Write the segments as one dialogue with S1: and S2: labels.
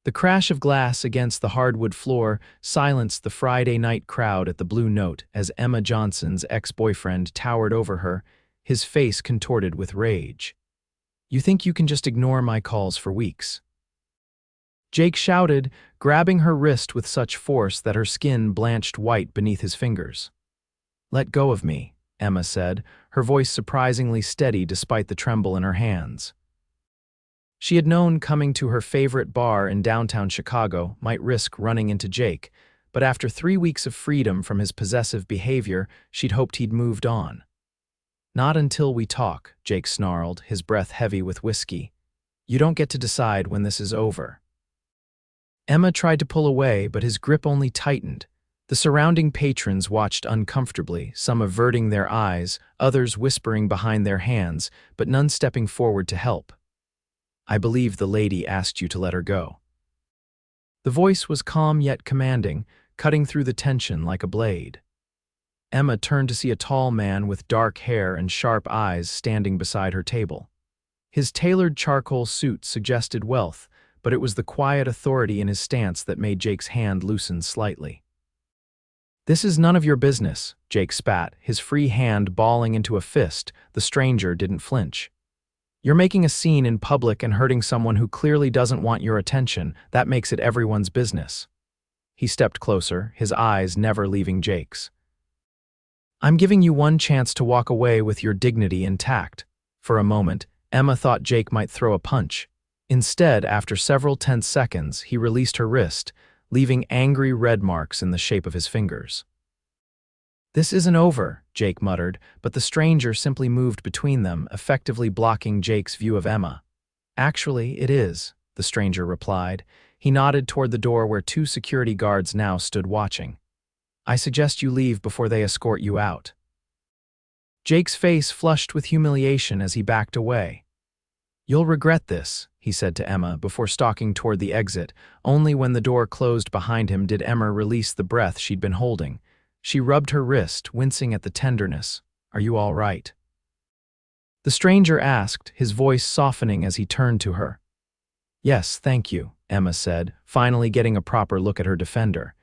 S1: The crash of glass against the hardwood floor silenced the Friday night crowd at the Blue Note as Emma Johnson's ex-boyfriend towered over her, his face contorted with rage. "You think you can just ignore my calls for weeks?" Jake shouted, grabbing her wrist with such force that her skin blanched white beneath his fingers. "Let go of me," Emma said, her voice surprisingly steady despite the tremble in her hands. She had known coming to her favorite bar in downtown Chicago might risk running into Jake, but after 3 weeks of freedom from his possessive behavior, she'd hoped he'd moved on. "Not until we talk," Jake snarled, his breath heavy with whiskey. "You don't get to decide when this is over." Emma tried to pull away, but his grip only tightened. The surrounding patrons watched uncomfortably, some averting their eyes, others whispering behind their hands, but none stepping forward to help. "I believe the lady asked you to let her go." The voice was calm yet commanding, cutting through the tension like a blade. Emma turned to see a tall man with dark hair and sharp eyes standing beside her table. His tailored charcoal suit suggested wealth, but it was the quiet authority in his stance that made Jake's hand loosen slightly. "This is none of your business," Jake spat, his free hand balling into a fist. The stranger didn't flinch. "You're making a scene in public and hurting someone who clearly doesn't want your attention. That makes it everyone's business." He stepped closer, his eyes never leaving Jake's. "I'm giving you one chance to walk away with your dignity intact." For a moment, Emma thought Jake might throw a punch. Instead, after several tense seconds, he released her wrist, leaving angry red marks in the shape of his fingers. "This isn't over," Jake muttered, but the stranger simply moved between them, effectively blocking Jake's view of Emma. "Actually, it is," the stranger replied. He nodded toward the door where 2 security guards now stood watching. "I suggest you leave before they escort you out." Jake's face flushed with humiliation as he backed away. "You'll regret this," he said to Emma before stalking toward the exit. Only when the door closed behind him did Emma release the breath she'd been holding. She rubbed her wrist, wincing at the tenderness. "Are you all right?" The stranger asked, his voice softening as he turned to her. "Yes, thank you," Emma said, finally getting a proper look at her defender.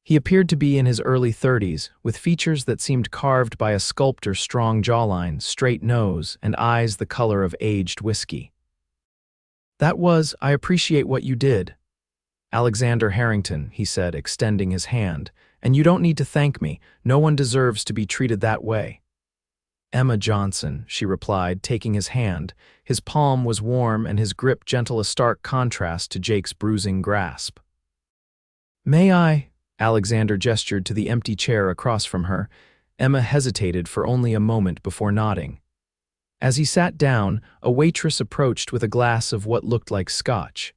S1: He appeared to be in his early 30s, with features that seemed carved by a sculptor's strong jawline, straight nose, and eyes the color of aged whiskey. I appreciate what you did." "Alexander Harrington," he said, extending his hand. "And you don't need to thank me. No one deserves to be treated that way." "Emma Johnson," she replied, taking his hand. His palm was warm and his grip gentle, a stark contrast to Jake's bruising grasp. "May I?" Alexander gestured to the empty chair across from her. Emma hesitated for only a moment before nodding. As he sat down, a waitress approached with a glass of what looked like scotch.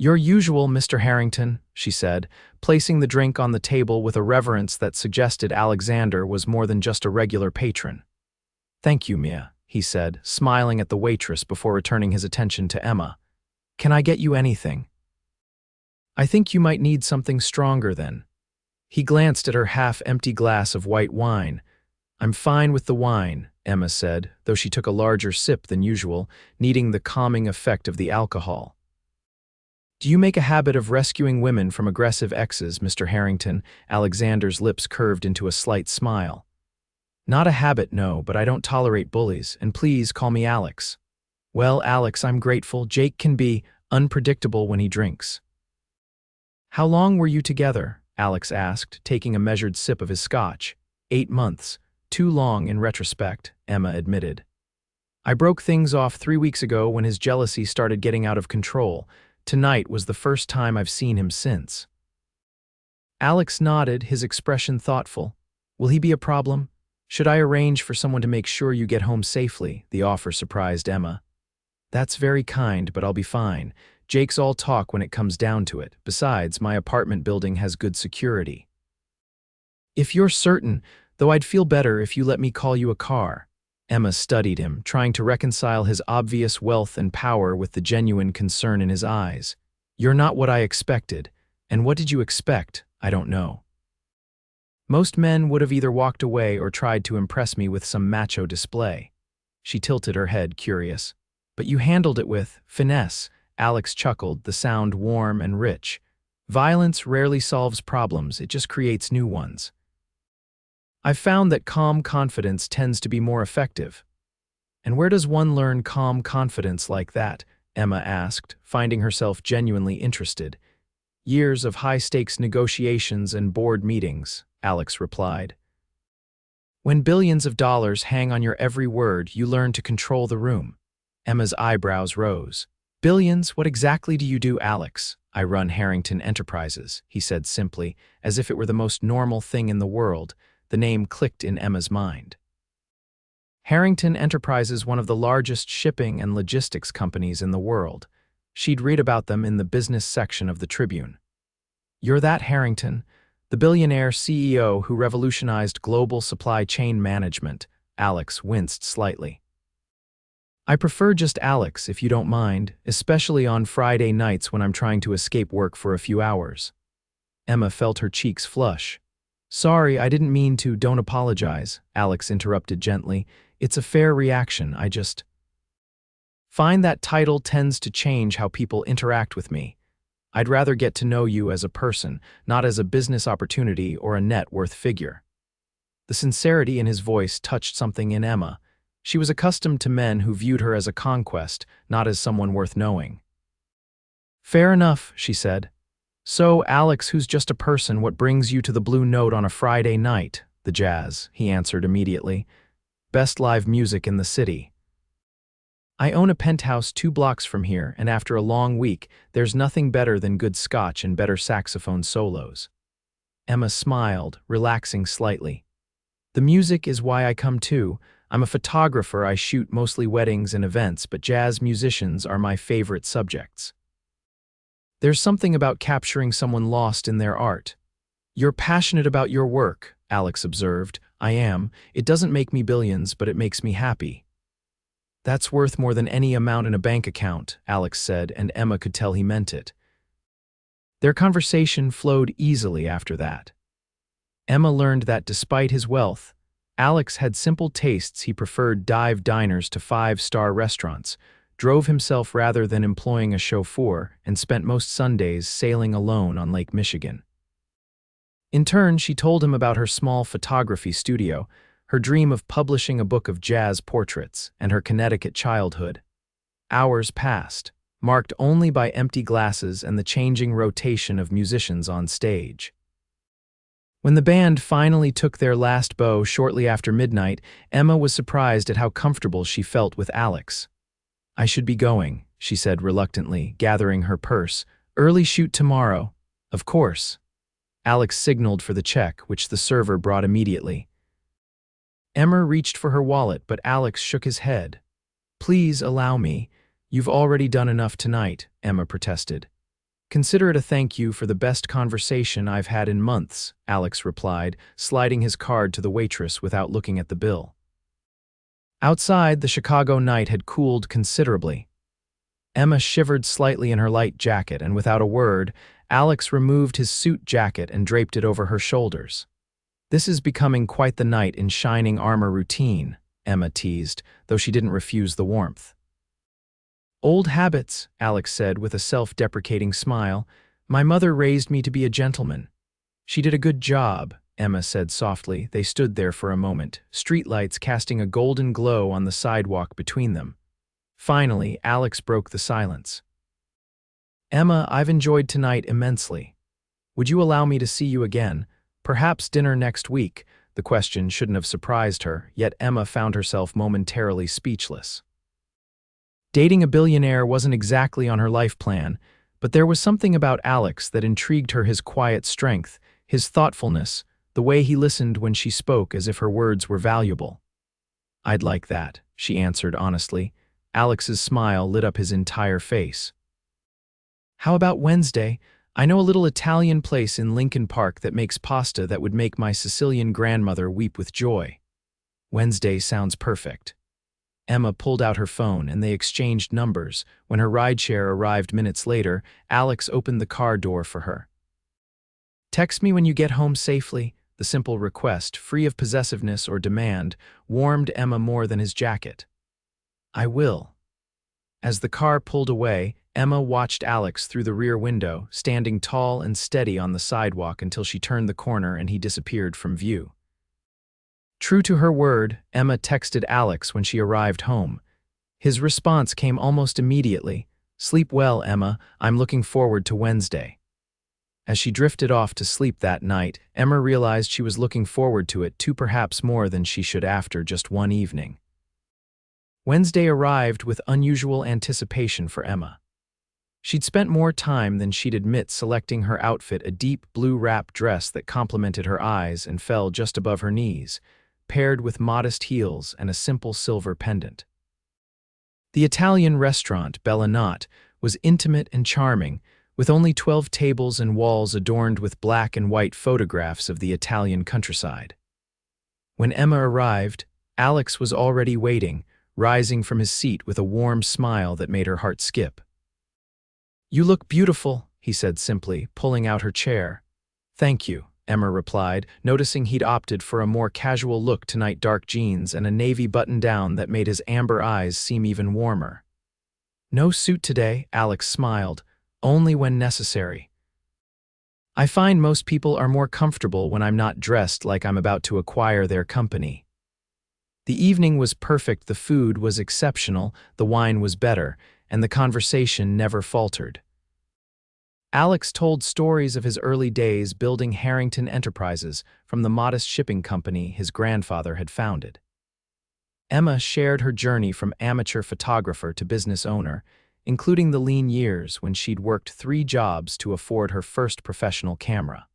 S1: "Your usual, Mr. Harrington," she said, placing the drink on the table with a reverence that suggested Alexander was more than just a regular patron. "Thank you, Mia," he said, smiling at the waitress before returning his attention to Emma. "Can I get you anything?" "I think you might need something stronger then." He glanced at her half-empty glass of white wine. "I'm fine with the wine," Emma said, though she took a larger sip than usual, needing the calming effect of the alcohol. "Do you make a habit of rescuing women from aggressive exes, Mr. Harrington?" Alexander's lips curved into a slight smile. "Not a habit, no, but I don't tolerate bullies, and please call me Alex." "Well, Alex, I'm grateful. Jake can be unpredictable when he drinks." "How long were you together?" Alex asked, taking a measured sip of his scotch. 8 months. Too long in retrospect, Emma admitted. "I broke things off 3 weeks ago when his jealousy started getting out of control. Tonight was the first time I've seen him since." Alex nodded, his expression thoughtful. "Will he be a problem? Should I arrange for someone to make sure you get home safely?" The offer surprised Emma. "That's very kind, but I'll be fine. Jake's all talk when it comes down to it. Besides, my apartment building has good security." "If you're certain, though I'd feel better if you let me call you a car." Emma studied him, trying to reconcile his obvious wealth and power with the genuine concern in his eyes. "You're not what I expected. And what did you expect? I don't know. Most men would have either walked away or tried to impress me with some macho display." She tilted her head, curious. "But you handled it with finesse." Alex chuckled, the sound warm and rich. Violence rarely solves problems, it just creates new ones. I've found that calm confidence tends to be more effective. And where does one learn calm confidence like that? Emma asked, finding herself genuinely interested. Years of high-stakes negotiations and board meetings, Alex replied. When billions of dollars hang on your every word, you learn to control the room. Emma's eyebrows rose. Billions? What exactly do you do, Alex? I run Harrington Enterprises, he said simply, as if it were the most normal thing in the world. The name clicked in Emma's mind. Harrington Enterprises, one of the largest shipping and logistics companies in the world. She'd read about them in the business section of the Tribune. You're that Harrington, the billionaire CEO who revolutionized global supply chain management. Alex winced slightly. I prefer just Alex, if you don't mind, especially on Friday nights when I'm trying to escape work for a few hours. Emma felt her cheeks flush. Sorry, I didn't mean to. Don't apologize, Alex interrupted gently. It's a fair reaction, I just find that title tends to change how people interact with me. I'd rather get to know you as a person, not as a business opportunity or a net worth figure. The sincerity in his voice touched something in Emma. She was accustomed to men who viewed her as a conquest, not as someone worth knowing. Fair enough, she said. So, Alex, who's just a person, what brings you to the Blue Note on a Friday night? The jazz, he answered immediately. Best live music in the city. I own a penthouse 2 blocks from here, and after a long week, there's nothing better than good scotch and better saxophone solos. Emma smiled, relaxing slightly. The music is why I come too. I'm a photographer, I shoot mostly weddings and events, but jazz musicians are my favorite subjects. There's something about capturing someone lost in their art. You're passionate about your work, Alex observed. I am. It doesn't make me billions, but it makes me happy. That's worth more than any amount in a bank account, Alex said, and Emma could tell he meant it. Their conversation flowed easily after that. Emma learned that despite his wealth, Alex had simple tastes. He preferred dive diners to 5-star restaurants, drove himself rather than employing a chauffeur, and spent most Sundays sailing alone on Lake Michigan. In turn, she told him about her small photography studio, her dream of publishing a book of jazz portraits, and her Connecticut childhood. Hours passed, marked only by empty glasses and the changing rotation of musicians on stage. When the band finally took their last bow shortly after midnight, Emma was surprised at how comfortable she felt with Alex. I should be going, she said reluctantly, gathering her purse. Early shoot tomorrow. Of course. Alex signaled for the check, which the server brought immediately. Emma reached for her wallet, but Alex shook his head. Please allow me. You've already done enough tonight, Emma protested. Consider it a thank you for the best conversation I've had in months, Alex replied, sliding his card to the waitress without looking at the bill. Outside, the Chicago night had cooled considerably. Emma shivered slightly in her light jacket, and without a word, Alex removed his suit jacket and draped it over her shoulders. This is becoming quite the knight in shining armor routine, Emma teased, though she didn't refuse the warmth. Old habits, Alex said with a self-deprecating smile. My mother raised me to be a gentleman. She did a good job, Emma said softly. They stood there for a moment, streetlights casting a golden glow on the sidewalk between them. Finally, Alex broke the silence. Emma, I've enjoyed tonight immensely. Would you allow me to see you again? Perhaps dinner next week. The question shouldn't have surprised her, yet Emma found herself momentarily speechless. Dating a billionaire wasn't exactly on her life plan, but there was something about Alex that intrigued her, his quiet strength, his thoughtfulness, the way he listened when she spoke as if her words were valuable. I'd like that, she answered honestly. Alex's smile lit up his entire face. How about Wednesday? I know a little Italian place in Lincoln Park that makes pasta that would make my Sicilian grandmother weep with joy. Wednesday sounds perfect. Emma pulled out her phone and they exchanged numbers. When her rideshare arrived minutes later, Alex opened the car door for her. Text me when you get home safely. The simple request, free of possessiveness or demand, warmed Emma more than his jacket. I will. As the car pulled away, Emma watched Alex through the rear window, standing tall and steady on the sidewalk until she turned the corner and he disappeared from view. True to her word, Emma texted Alex when she arrived home. His response came almost immediately. "Sleep well, Emma. I'm looking forward to Wednesday." As she drifted off to sleep that night, Emma realized she was looking forward to it too, perhaps more than she should after just one evening. Wednesday arrived with unusual anticipation for Emma. She'd spent more time than she'd admit selecting her outfit, a deep blue wrap dress that complemented her eyes and fell just above her knees, paired with modest heels and a simple silver pendant. The Italian restaurant, Bellanotte, was intimate and charming, with only 12 tables and walls adorned with black and white photographs of the Italian countryside. When Emma arrived, Alex was already waiting, rising from his seat with a warm smile that made her heart skip. "You look beautiful," he said simply, pulling out her chair. "Thank you," Emma replied, noticing he'd opted for a more casual look tonight, dark jeans and a navy button-down that made his amber eyes seem even warmer. "No suit today," Alex smiled, "only when necessary. I find most people are more comfortable when I'm not dressed like I'm about to acquire their company." The evening was perfect, the food was exceptional, the wine was better, and the conversation never faltered. Alex told stories of his early days building Harrington Enterprises from the modest shipping company his grandfather had founded. Emma shared her journey from amateur photographer to business owner, including the lean years when she'd worked 3 jobs to afford her first professional camera.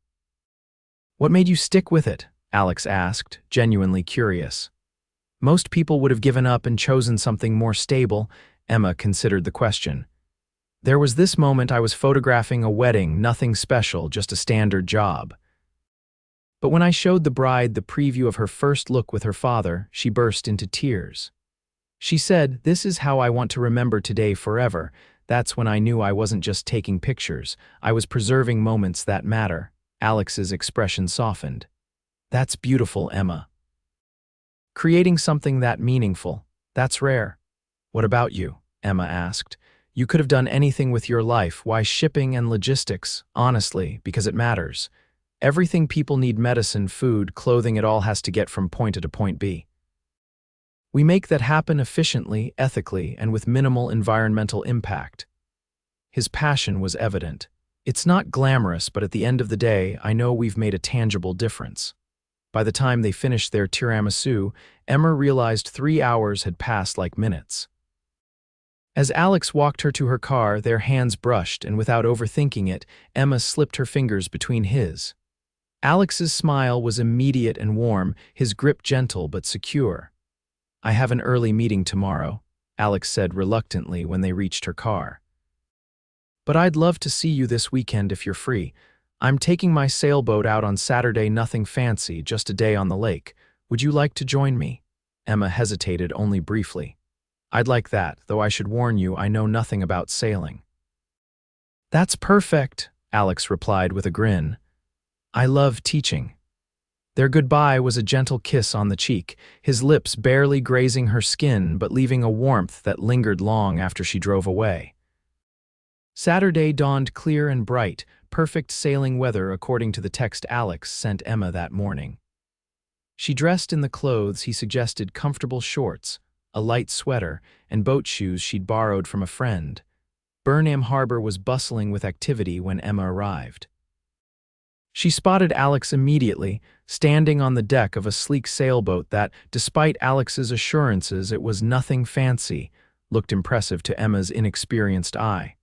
S1: "What made you stick with it?" Alex asked, genuinely curious. Most people would have given up and chosen something more stable. Emma considered the question. "There was this moment I was photographing a wedding, nothing special, just a standard job. But when I showed the bride the preview of her first look with her father, she burst into tears. She said, 'This is how I want to remember today forever.' That's when I knew I wasn't just taking pictures. I was preserving moments that matter." Alex's expression softened. "That's beautiful, Emma. Creating something that meaningful, that's rare." "What about you?" Emma asked. "You could have done anything with your life. Why shipping and logistics?" "Honestly, because it matters. Everything people need, medicine, food, clothing, it all has to get from point A to point B. We make that happen efficiently, ethically, and with minimal environmental impact." His passion was evident. "It's not glamorous, but at the end of the day, I know we've made a tangible difference." By the time they finished their tiramisu, Emma realized 3 hours had passed like minutes. As Alex walked her to her car, their hands brushed, and without overthinking it, Emma slipped her fingers between his. Alex's smile was immediate and warm, his grip gentle but secure. "I have an early meeting tomorrow," Alex said reluctantly when they reached her car. "But I'd love to see you this weekend if you're free. I'm taking my sailboat out on Saturday, nothing fancy, just a day on the lake. Would you like to join me?" Emma hesitated only briefly. "I'd like that, though I should warn you I know nothing about sailing." "That's perfect," Alex replied with a grin. "I love teaching." Their goodbye was a gentle kiss on the cheek, his lips barely grazing her skin but leaving a warmth that lingered long after she drove away. Saturday dawned clear and bright, perfect sailing weather according to the text Alex sent Emma that morning. She dressed in the clothes he suggested, comfortable shorts, a light sweater, and boat shoes she'd borrowed from a friend. Burnham Harbor was bustling with activity when Emma arrived. She spotted Alex immediately, standing on the deck of a sleek sailboat that, despite Alex's assurances it was nothing fancy, looked impressive to Emma's inexperienced eye.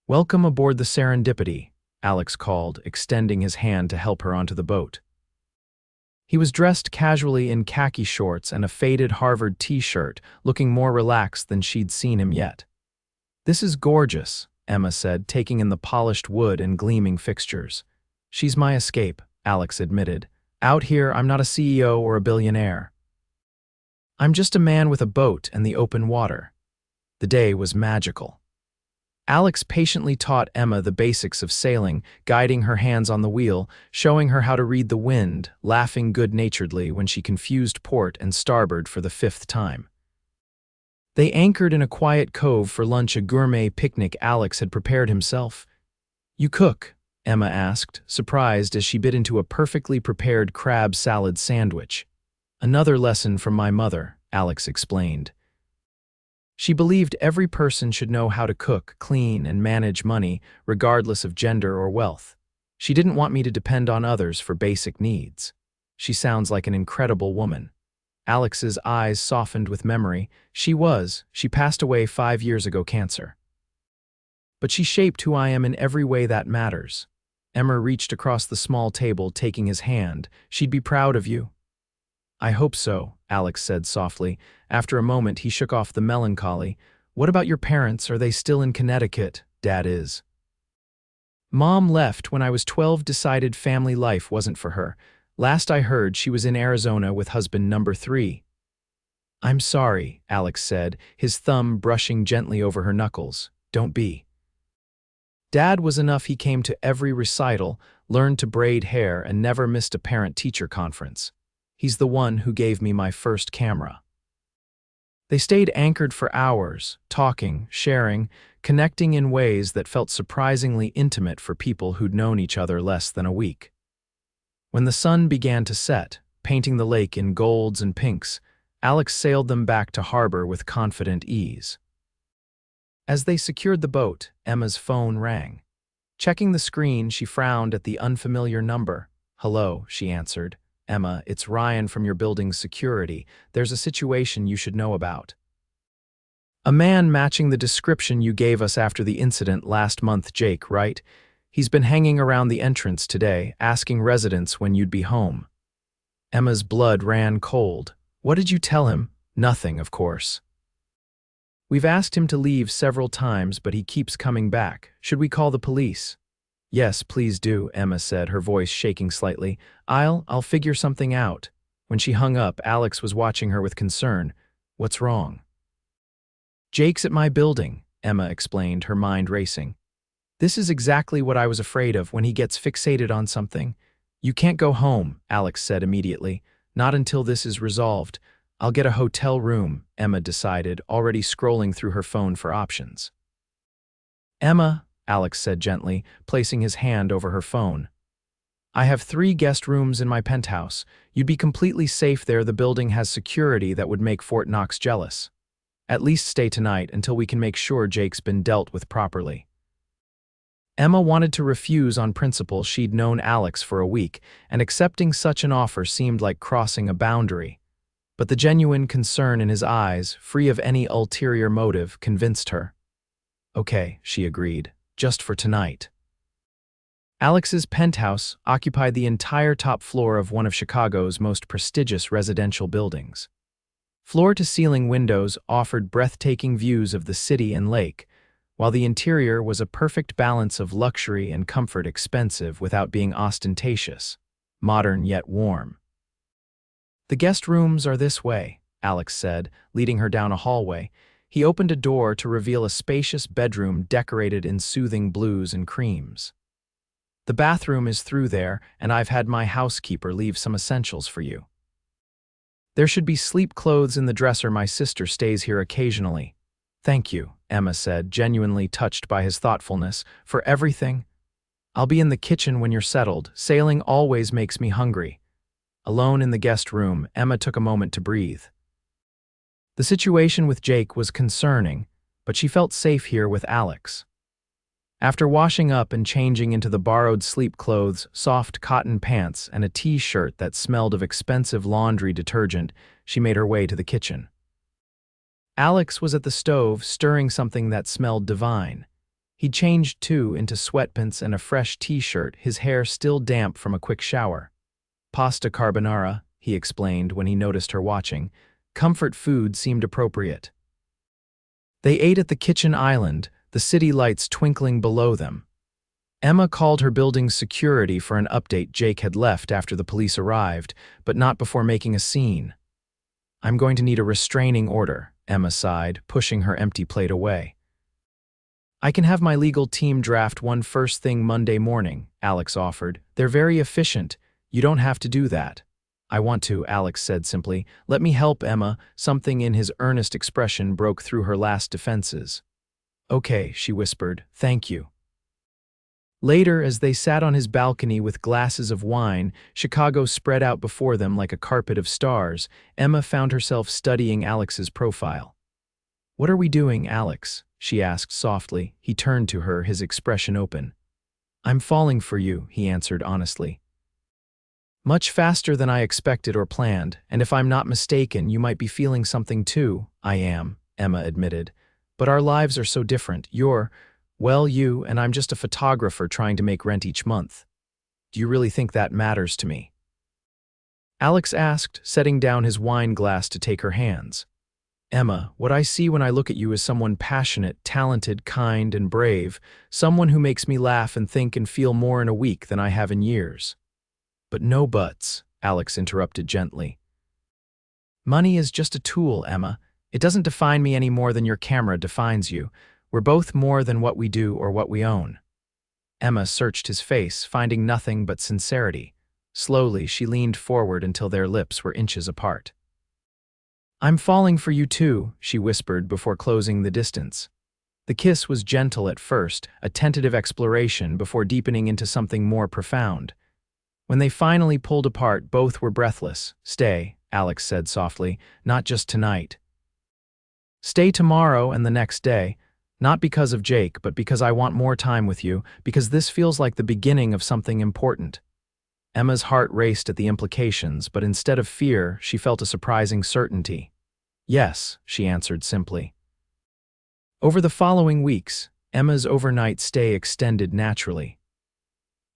S1: "Welcome aboard the Serendipity," Alex called, extending his hand to help her onto the boat. He was dressed casually in khaki shorts and a faded Harvard t-shirt, looking more relaxed than she'd seen him yet. "This is gorgeous," Emma said, taking in the polished wood and gleaming fixtures. "She's my escape," Alex admitted. "Out here, I'm not a CEO or a billionaire. I'm just a man with a boat and the open water." The day was magical. Alex patiently taught Emma the basics of sailing, guiding her hands on the wheel, showing her how to read the wind, laughing good-naturedly when she confused port and starboard for the 5th time. They anchored in a quiet cove for lunch, a gourmet picnic Alex had prepared himself. "You cook?" Emma asked, surprised as she bit into a perfectly prepared crab salad sandwich. "Another lesson from my mother," Alex explained. She believed every person should know how to cook, clean, and manage money, regardless of gender or wealth. She didn't want me to depend on others for basic needs. She sounds like an incredible woman. Alex's eyes softened with memory. She passed away 5 years ago, cancer. But she shaped who I am in every way that matters. Emma reached across the small table, taking his hand. "She'd be proud of you." "I hope so," Alex said softly. After a moment, he shook off the melancholy. "What about your parents? Are they still in Connecticut?" "Dad is. Mom left when I was 12, decided family life wasn't for her. Last I heard, she was in Arizona with husband number 3. "I'm sorry," Alex said, his thumb brushing gently over her knuckles. "Don't be." Dad was enough. He came to every recital, learned to braid hair, and never missed a parent-teacher conference. He's the one who gave me my first camera. They stayed anchored for hours, talking, sharing, connecting in ways that felt surprisingly intimate for people who'd known each other less than a week. When the sun began to set, painting the lake in golds and pinks, Alex sailed them back to harbor with confident ease. As they secured the boat, Emma's phone rang. Checking the screen, she frowned at the unfamiliar number. "Hello," she answered. "Emma, it's Ryan from your building's security. There's a situation you should know about." "A man matching the description you gave us after the incident last month, Jake, right? He's been hanging around the entrance today, asking residents when you'd be home." Emma's blood ran cold. "What did you tell him?" "Nothing, of course. We've asked him to leave several times, but he keeps coming back. Should we call the police?" "Yes, please do," Emma said, her voice shaking slightly. I'll figure something out." When she hung up, Alex was watching her with concern. "What's wrong?" "Jake's at my building," Emma explained, her mind racing. "This is exactly what I was afraid of, when he gets fixated on something." "You can't go home," Alex said immediately. "Not until this is resolved. I'll get a hotel room," Emma decided, already scrolling through her phone for options. "Emma," Alex said gently, placing his hand over her phone. "I have 3 guest rooms in my penthouse. You'd be completely safe there. The building has security that would make Fort Knox jealous. At least stay tonight until we can make sure Jake's been dealt with properly." Emma wanted to refuse on principle. She'd known Alex for a week, and accepting such an offer seemed like crossing a boundary. But the genuine concern in his eyes, free of any ulterior motive, convinced her. "Okay," she agreed, "just for tonight." Alex's penthouse occupied the entire top floor of one of Chicago's most prestigious residential buildings. Floor-to-ceiling windows offered breathtaking views of the city and lake, while the interior was a perfect balance of luxury and comfort, expensive without being ostentatious, modern yet warm. "The guest rooms are this way," Alex said, leading her down a hallway. He opened a door to reveal a spacious bedroom decorated in soothing blues and creams. "The bathroom is through there, and I've had my housekeeper leave some essentials for you. There should be sleep clothes in the dresser. My sister stays here occasionally." "Thank you," Emma said, genuinely touched by his thoughtfulness. "For everything?" "I'll be in the kitchen when you're settled. Sailing always makes me hungry." Alone in the guest room, Emma took a moment to breathe. The situation with Jake was concerning, but she felt safe here with Alex. After washing up and changing into the borrowed sleep clothes, soft cotton pants, and a t-shirt that smelled of expensive laundry detergent, she made her way to the kitchen. Alex was at the stove, stirring something that smelled divine. He changed too, into sweatpants and a fresh t-shirt, his hair still damp from a quick shower. "Pasta carbonara," he explained when he noticed her watching. Comfort food seemed appropriate. They ate at the kitchen island, the city lights twinkling below them. Emma called her building's security for an update. Jake had left after the police arrived, but not before making a scene. "I'm going to need a restraining order," Emma sighed, pushing her empty plate away. "I can have my legal team draft one first thing Monday morning," Alex offered. "They're very efficient. You don't have to do that." I want to, Alex said simply. Let me help, Emma. Something in his earnest expression broke through her last defenses. Okay, she whispered. Thank you. Later, as they sat on his balcony with glasses of wine, Chicago spread out before them like a carpet of stars, Emma found herself studying Alex's profile. What are we doing, Alex? She asked softly. He turned to her, his expression open. I'm falling for you, he answered honestly. Much faster than I expected or planned, and if I'm not mistaken, you might be feeling something too. I am, Emma admitted. But our lives are so different. Well, you, and I'm just a photographer trying to make rent each month. Do you really think that matters to me? Alex asked, setting down his wine glass to take her hands. Emma, what I see when I look at you is someone passionate, talented, kind, and brave, someone who makes me laugh and think and feel more in a week than I have in years. But no buts, Alex interrupted gently. Money is just a tool, Emma. It doesn't define me any more than your camera defines you. We're both more than what we do or what we own. Emma searched his face, finding nothing but sincerity. Slowly, she leaned forward until their lips were inches apart. I'm falling for you too, she whispered before closing the distance. The kiss was gentle at first, a tentative exploration before deepening into something more profound. When they finally pulled apart, both were breathless. Stay, Alex said softly, not just tonight. Stay tomorrow and the next day, not because of Jake, but because I want more time with you, because this feels like the beginning of something important. Emma's heart raced at the implications, but instead of fear, she felt a surprising certainty. Yes, she answered simply. Over the following weeks, Emma's overnight stay extended naturally.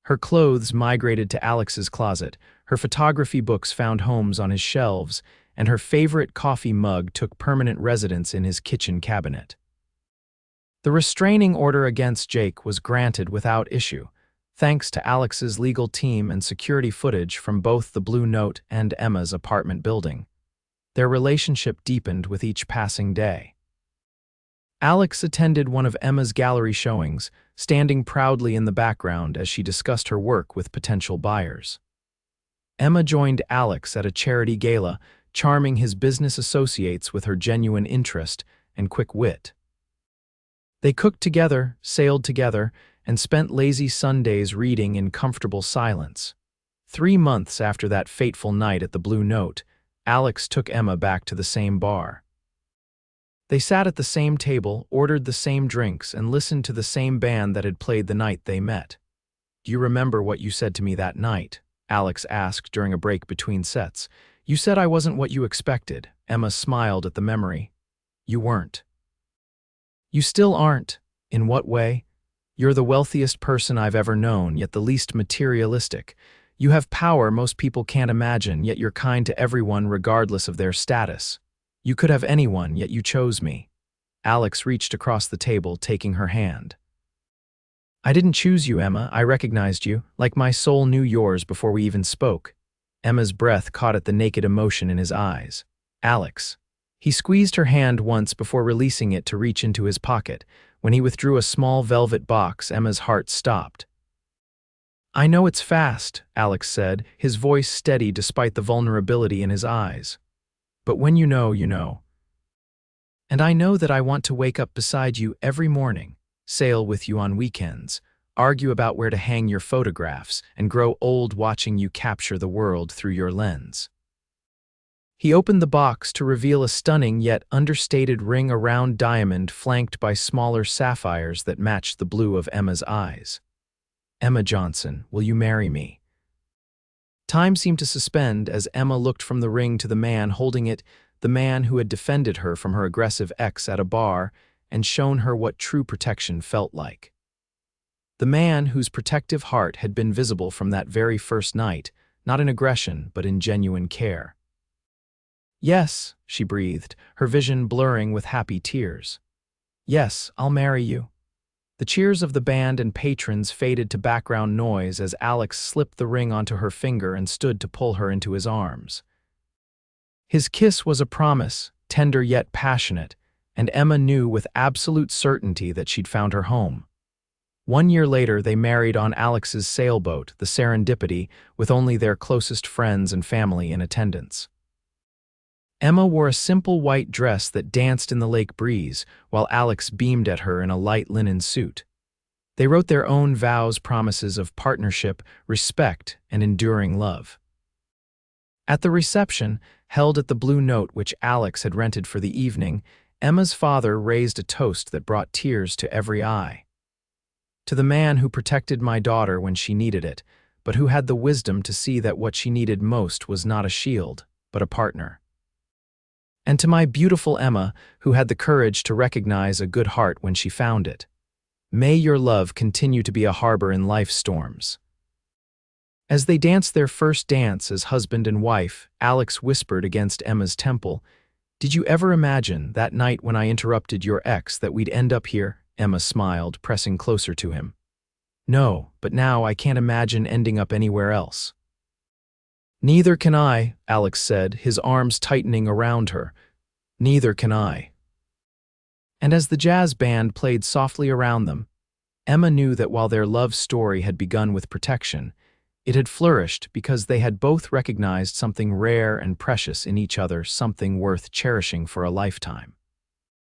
S1: Her clothes migrated to Alex's closet, her photography books found homes on his shelves, and her favorite coffee mug took permanent residence in his kitchen cabinet. The restraining order against Jake was granted without issue, thanks to Alex's legal team and security footage from both the Blue Note and Emma's apartment building. Their relationship deepened with each passing day. Alex attended one of Emma's gallery showings, standing proudly in the background as she discussed her work with potential buyers. Emma joined Alex at a charity gala, charming his business associates with her genuine interest and quick wit. They cooked together, sailed together, and spent lazy Sundays reading in comfortable silence. 3 months after that fateful night at the Blue Note, Alex took Emma back to the same bar. They sat at the same table, ordered the same drinks, and listened to the same band that had played the night they met. Do you remember what you said to me that night? Alex asked during a break between sets. You said I wasn't what you expected. Emma smiled at the memory. You weren't. You still aren't. In what way? You're the wealthiest person I've ever known, yet the least materialistic. You have power most people can't imagine, yet you're kind to everyone regardless of their status. You could have anyone, yet you chose me. Alex reached across the table, taking her hand. I didn't choose you, Emma. I recognized you, like my soul knew yours before we even spoke. Emma's breath caught at the naked emotion in his eyes. Alex. He squeezed her hand once before releasing it to reach into his pocket. When he withdrew a small velvet box, Emma's heart stopped. I know it's fast, Alex said, his voice steady despite the vulnerability in his eyes. But when you know, you know. And I know that I want to wake up beside you every morning, sail with you on weekends, argue about where to hang your photographs, and grow old watching you capture the world through your lens. He opened the box to reveal a stunning yet understated ring, a round diamond flanked by smaller sapphires that matched the blue of Emma's eyes. Emma Johnson, will you marry me? Time seemed to suspend as Emma looked from the ring to the man holding it, the man who had defended her from her aggressive ex at a bar and shown her what true protection felt like. The man whose protective heart had been visible from that very first night, not in aggression but in genuine care. Yes, she breathed, her vision blurring with happy tears. Yes, I'll marry you. The cheers of the band and patrons faded to background noise as Alex slipped the ring onto her finger and stood to pull her into his arms. His kiss was a promise, tender yet passionate, and Emma knew with absolute certainty that she'd found her home. 1 year later, they married on Alex's sailboat, the Serendipity, with only their closest friends and family in attendance. Emma wore a simple white dress that danced in the lake breeze, while Alex beamed at her in a light linen suit. They wrote their own vows, promises of partnership, respect, and enduring love. At the reception, held at the Blue Note which Alex had rented for the evening, Emma's father raised a toast that brought tears to every eye. To the man who protected my daughter when she needed it, but who had the wisdom to see that what she needed most was not a shield, but a partner. And to my beautiful Emma, who had the courage to recognize a good heart when she found it. May your love continue to be a harbor in life's storms. As they danced their first dance as husband and wife, Alex whispered against Emma's temple, "Did you ever imagine that night when I interrupted your ex that we'd end up here?" Emma smiled, pressing closer to him. "No, but now I can't imagine ending up anywhere else." "Neither can I," Alex said, his arms tightening around her. "Neither can I." And as the jazz band played softly around them, Emma knew that while their love story had begun with protection, it had flourished because they had both recognized something rare and precious in each other, something worth cherishing for a lifetime.